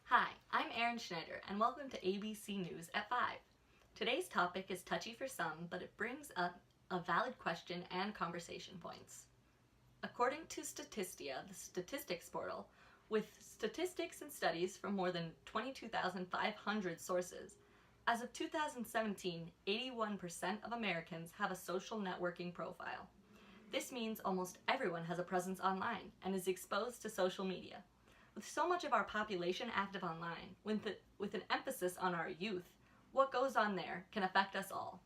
Hi, I'm Erin Schneider, and welcome to ABC News at 5. Today's topic is touchy for some, but it brings up a valid question and conversation points. According to Statistia, the statistics portal, with statistics and studies from more than 22,500 sources, as of 2017, 81% of Americans have a social networking profile. This means almost everyone has a presence online and is exposed to social media. With so much of our population active online, with an emphasis on our youth, what goes on there can affect us all.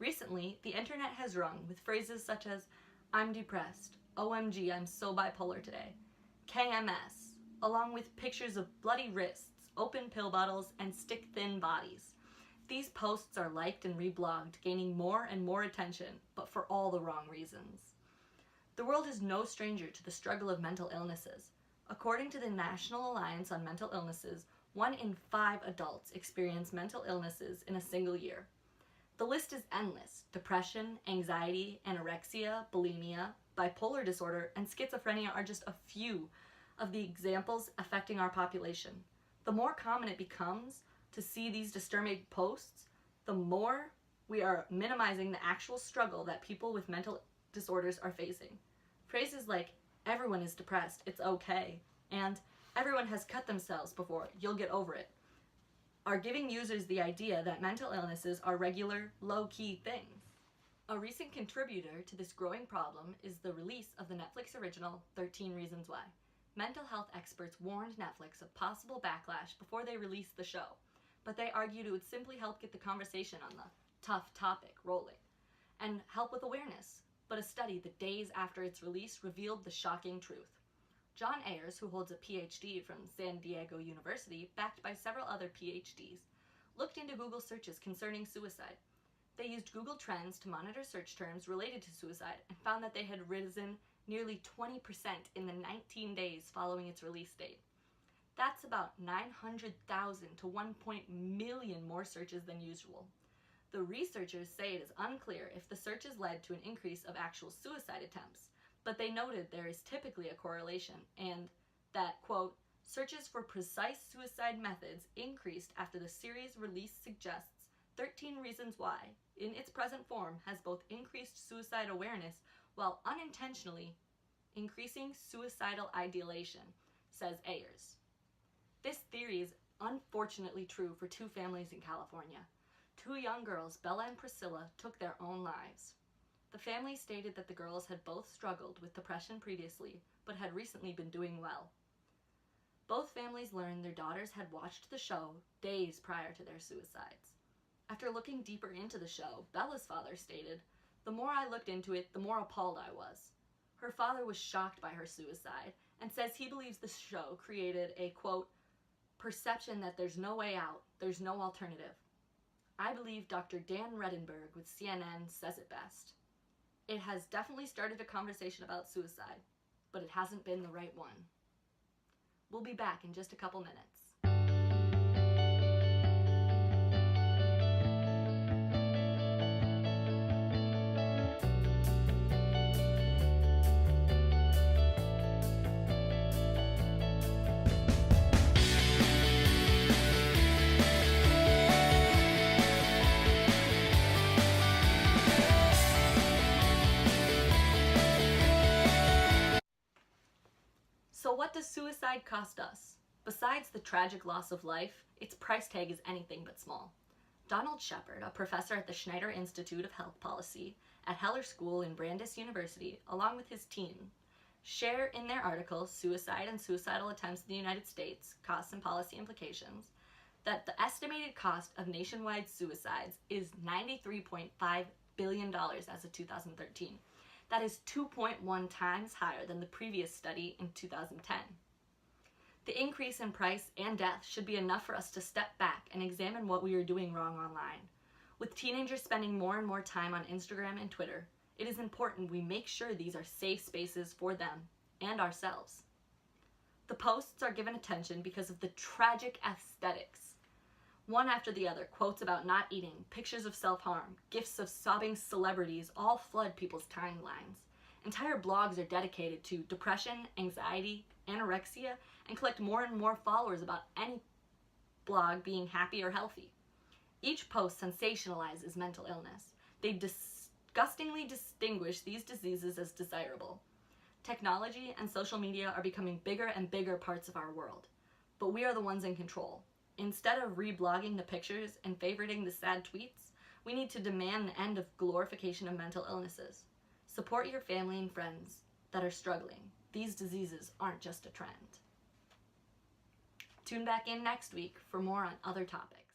Recently, the internet has rung with phrases such as, "I'm depressed," "OMG, I'm so bipolar today," KMS, along with pictures of bloody wrists, open pill bottles, and stick-thin bodies. These posts are liked and reblogged, gaining more and more attention, but for all the wrong reasons. The world is no stranger to the struggle of mental illnesses. According to the National Alliance on Mental Illnesses, 1 in 5 adults experience mental illnesses in a single year. The list is endless. Depression, anxiety, anorexia, bulimia, bipolar disorder, and schizophrenia are just a few of the examples affecting our population. The more common it becomes to see these disturbing posts, the more we are minimizing the actual struggle that people with mental disorders are facing. Phrases like, "Everyone is depressed, it's okay," and "Everyone has cut themselves before, you'll get over it," are giving users the idea that mental illnesses are regular, low-key things. A recent contributor to this growing problem is the release of the Netflix original 13 Reasons Why. Mental health experts warned Netflix of possible backlash before they released the show, but they argued it would simply help get the conversation on the tough topic rolling and help with awareness. But a study the days after its release revealed the shocking truth. John Ayers, who holds a PhD from San Diego University, backed by several other PhDs, looked into Google searches concerning suicide. They used Google Trends to monitor search terms related to suicide and found that they had risen nearly 20% in the 19 days following its release date. That's about 900,000 to 1 million more searches than usual. The researchers say it is unclear if the searches led to an increase of actual suicide attempts, but they noted there is typically a correlation and that, quote, "searches for precise suicide methods increased after the series release suggests 13 Reasons Why, in its present form, has both increased suicide awareness while unintentionally increasing suicidal ideation," says Ayers. This theory is unfortunately true for 2 families in California. 2 young girls, Bella and Priscilla, took their own lives. The family stated that the girls had both struggled with depression previously, but had recently been doing well. Both families learned their daughters had watched the show days prior to their suicides. After looking deeper into the show, Bella's father stated, "The more I looked into it, the more appalled I was." Her father was shocked by her suicide and says he believes the show created a, quote, "perception that there's no way out, there's no alternative." I believe Dr. Dan Redenberg with CNN says it best. It has definitely started a conversation about suicide, but it hasn't been the right one. We'll be back in just a couple minutes. So what does suicide cost us? Besides the tragic loss of life, its price tag is anything but small. Donald Shepard, a professor at the Schneider Institute of Health Policy at Heller School in Brandeis University, along with his team, share in their article, "Suicide and Suicidal Attempts in the United States, Costs and Policy Implications," that the estimated cost of nationwide suicides is $93.5 billion as of 2013. That is 2.1 times higher than the previous study in 2010. The increase in price and death should be enough for us to step back and examine what we are doing wrong online. With teenagers spending more and more time on Instagram and Twitter, it is important we make sure these are safe spaces for them and ourselves. The posts are given attention because of the tragic aesthetics. One after the other, quotes about not eating, pictures of self-harm, gifs of sobbing celebrities all flood people's timelines. Entire blogs are dedicated to depression, anxiety, anorexia, and collect more and more followers about any blog being happy or healthy. Each post sensationalizes mental illness. They disgustingly distinguish these diseases as desirable. Technology and social media are becoming bigger and bigger parts of our world, but we are the ones in control. Instead of reblogging the pictures and favoriting the sad tweets, we need to demand the end of glorification of mental illnesses. Support your family and friends that are struggling. These diseases aren't just a trend. Tune back in next week for more on other topics.